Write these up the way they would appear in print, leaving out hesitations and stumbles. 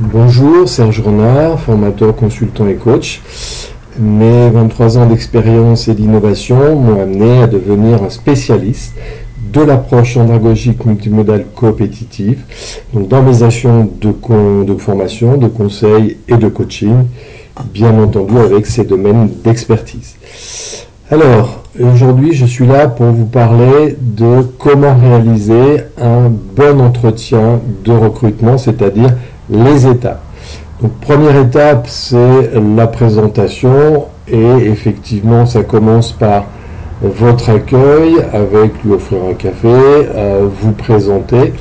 Bonjour, Serge Renard, formateur, consultant et coach. Mes 23 ans d'expérience et d'innovation m'ont amené à devenir un spécialiste de l'approche andragogique multimodale coopétitive, donc dans mes actions de formation, de conseil et de coaching, bien entendu avec ces domaines d'expertise. Alors, aujourd'hui, je suis là pour vous parler de comment réaliser un bon entretien de recrutement, c'est-à-dire les étapes. Donc, première étape, c'est la présentation et effectivement, ça commence par votre accueil avec lui offrir un café, vous présenter.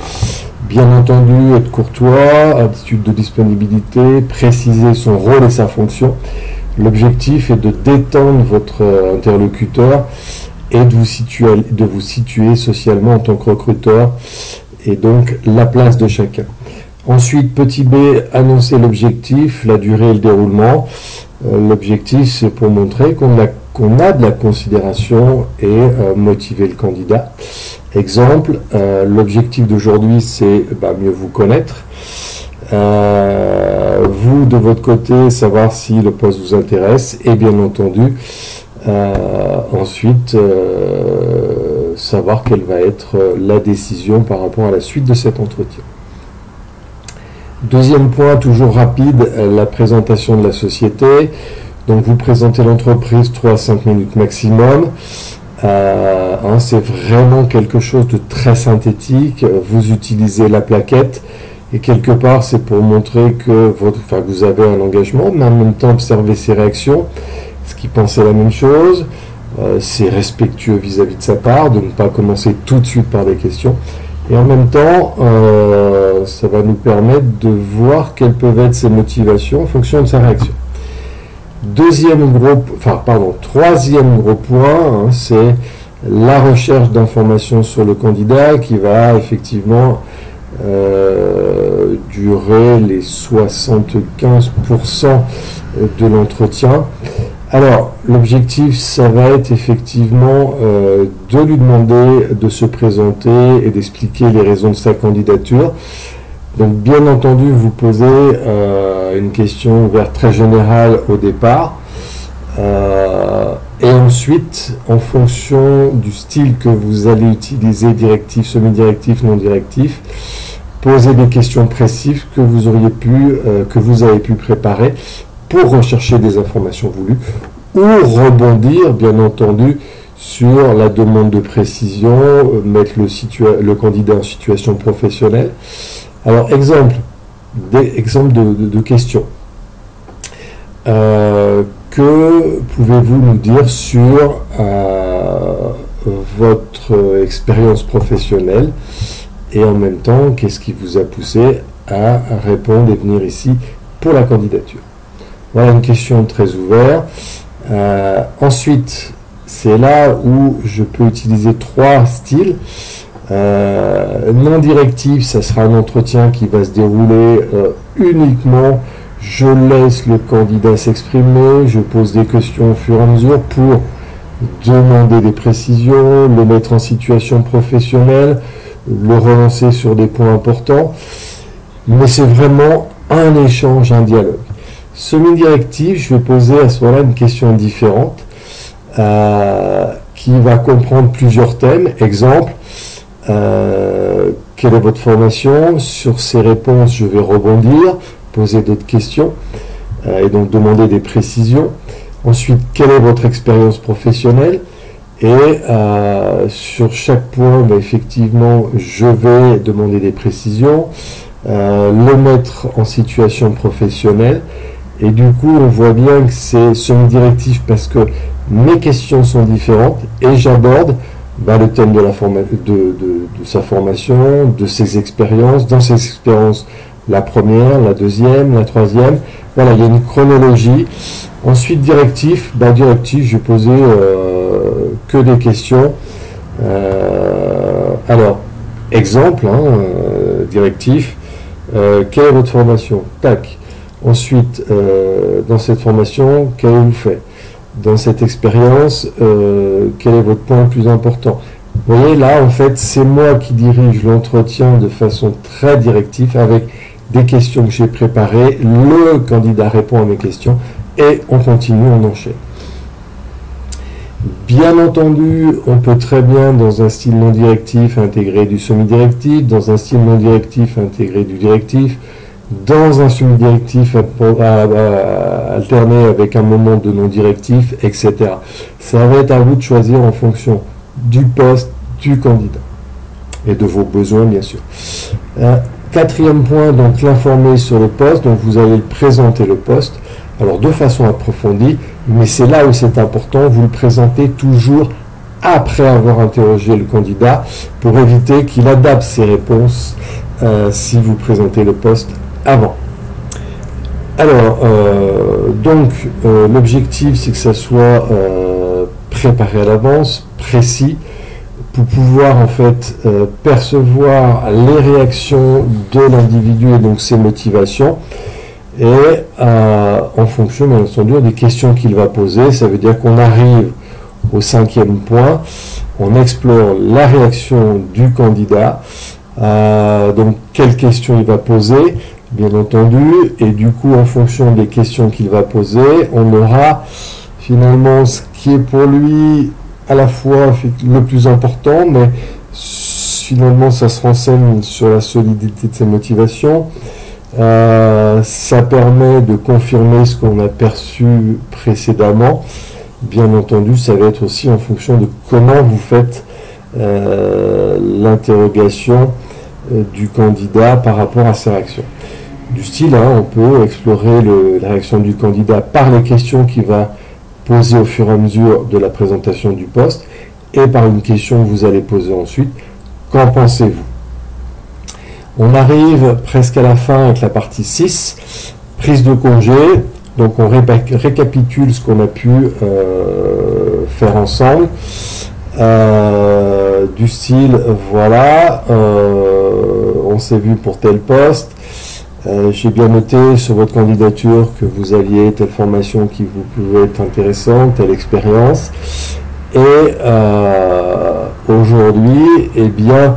Bien entendu, être courtois, attitude de disponibilité, préciser son rôle et sa fonction. L'objectif est de détendre votre interlocuteur et de vous situer socialement en tant que recruteur et donc la place de chacun. Ensuite, petit b, annoncer l'objectif, la durée et le déroulement. L'objectif, c'est pour montrer qu'on a de la considération et motiver le candidat. Exemple, l'objectif d'aujourd'hui, c'est mieux vous connaître. Vous, de votre côté, savoir si le poste vous intéresse et bien entendu, ensuite, savoir quelle va être la décision par rapport à la suite de cet entretien. Deuxième point, toujours rapide, la présentation de la société. Donc, vous présentez l'entreprise 3 à 5 minutes maximum. C'est vraiment quelque chose de très synthétique. Vous utilisez la plaquette et quelque part, c'est pour montrer que vous avez un engagement, mais en même temps, observer ses réactions. Est-ce qu'il pensait la même chose? C'est respectueux vis-à-vis de sa part, de ne pas commencer tout de suite par des questions. Et en même temps, ça va nous permettre de voir quelles peuvent être ses motivations en fonction de sa réaction. Troisième gros point, c'est la recherche d'informations sur le candidat qui va effectivement durer les 75% de l'entretien. Alors, l'objectif, ça va être effectivement de lui demander de se présenter et d'expliquer les raisons de sa candidature. Donc, bien entendu, vous posez une question ouverte très générale au départ. Et ensuite, en fonction du style que vous allez utiliser, directif, semi-directif, non directif, posez des questions précises que vous avez pu préparer pour rechercher des informations voulues ou rebondir, bien entendu, sur la demande de précision, mettre le candidat en situation professionnelle. Alors, exemple de questions. Que pouvez-vous nous dire sur votre expérience professionnelle et en même temps, qu'est-ce qui vous a poussé à répondre et venir ici pour la candidature? Voilà une question très ouverte. Ensuite, c'est là où je peux utiliser 3 styles. Non directif, ça sera un entretien qui va se dérouler uniquement. Je laisse le candidat s'exprimer, je pose des questions au fur et à mesure pour demander des précisions, le mettre en situation professionnelle, le relancer sur des points importants. Mais c'est vraiment un échange, un dialogue. Semi-directif, je vais poser à ce moment-là une question différente qui va comprendre plusieurs thèmes. Exemple, quelle est votre formation? Sur ces réponses, je vais rebondir, poser d'autres questions et donc demander des précisions. Ensuite, quelle est votre expérience professionnelle? Et sur chaque point, effectivement, je vais demander des précisions, le mettre en situation professionnelle. Et du coup, on voit bien que c'est semi-directif parce que mes questions sont différentes et j'aborde le thème de sa formation, de ses expériences. Dans ses expériences, la première, la deuxième, la troisième. Voilà, il y a une chronologie. Ensuite, directif. Directif, je vais poser que des questions. Alors, exemple, directif. Quelle est votre formation? Tac. Ensuite, dans cette formation, qu'avez-vous fait? Dans cette expérience, quel est votre point le plus important? Vous voyez, là, en fait, c'est moi qui dirige l'entretien de façon très directive avec des questions que j'ai préparées, le candidat répond à mes questions et on continue, on enchaîne. Bien entendu, on peut très bien, dans un style non directif, intégrer du semi-directif, dans un style non directif, intégrer du directif, dans un semi-directif, alterner avec un moment de non directif, etc. Ça va être à vous de choisir en fonction du poste, du candidat et de vos besoins, bien sûr. Quatrième point, donc l'informer sur le poste, donc vous allez présenter le poste, alors de façon approfondie, mais c'est là où c'est important, vous le présentez toujours après avoir interrogé le candidat pour éviter qu'il adapte ses réponses si vous présentez le poste avant. Alors, l'objectif c'est que ça soit préparé à l'avance, précis, pour pouvoir en fait percevoir les réactions de l'individu et donc ses motivations et en fonction bien entendu des questions qu'il va poser. Ça veut dire qu'on arrive au cinquième point, on explore la réaction du candidat, donc quelles questions il va poser bien entendu, et du coup en fonction des questions qu'il va poser on aura finalement ce qui est pour lui à la fois le plus important, mais finalement ça se renseigne sur la solidité de ses motivations. Ça permet de confirmer ce qu'on a perçu précédemment. Bien entendu, ça va être aussi en fonction de comment vous faites l'interrogation du candidat par rapport à ses réactions. Du style, on peut explorer la réaction du candidat par les questions qu'il va poser au fur et à mesure de la présentation du poste et par une question que vous allez poser ensuite. Qu'en pensez-vous? On arrive presque à la fin avec la partie 6, prise de congé. Donc on récapitule ce qu'on a pu faire ensemble. Du style, voilà, on s'est vu pour tel poste. J'ai bien noté sur votre candidature que vous aviez telle formation qui vous pouvait être intéressante, telle expérience. Et aujourd'hui, eh bien,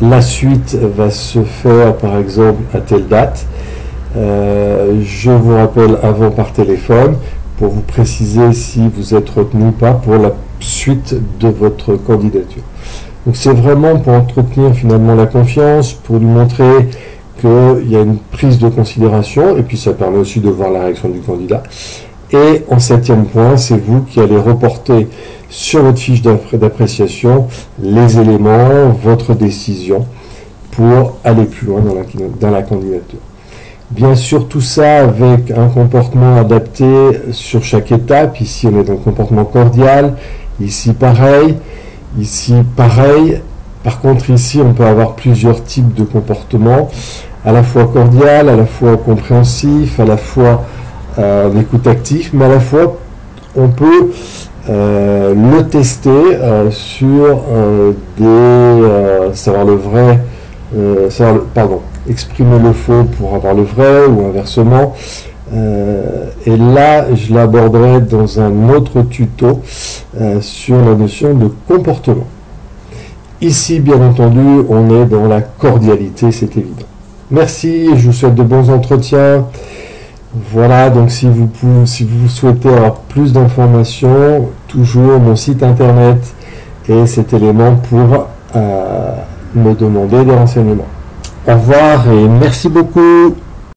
la suite va se faire par exemple à telle date. Je vous rappelle avant par téléphone pour vous préciser si vous êtes retenu ou pas pour la suite de votre candidature. Donc c'est vraiment pour entretenir finalement la confiance, pour lui montrer qu'il y a une prise de considération, et puis ça permet aussi de voir la réaction du candidat. Et en septième point, c'est vous qui allez reporter sur votre fiche d'appréciation les éléments, votre décision, pour aller plus loin dans la candidature. Bien sûr, tout ça avec un comportement adapté sur chaque étape. Ici, on est dans le comportement cordial. Ici, pareil. Ici, pareil. Par contre, ici, on peut avoir plusieurs types de comportements, à la fois cordial, à la fois compréhensif, à la fois l'écoute active, mais à la fois, on peut le tester sur savoir le vrai, exprimer le faux pour avoir le vrai ou inversement. Et là, je l'aborderai dans un autre tuto sur la notion de comportement. Ici, bien entendu, on est dans la cordialité, c'est évident. Merci, je vous souhaite de bons entretiens. Voilà, donc si vous souhaitez avoir plus d'informations, toujours mon site internet et cet élément pour me demander des renseignements. Au revoir et merci beaucoup.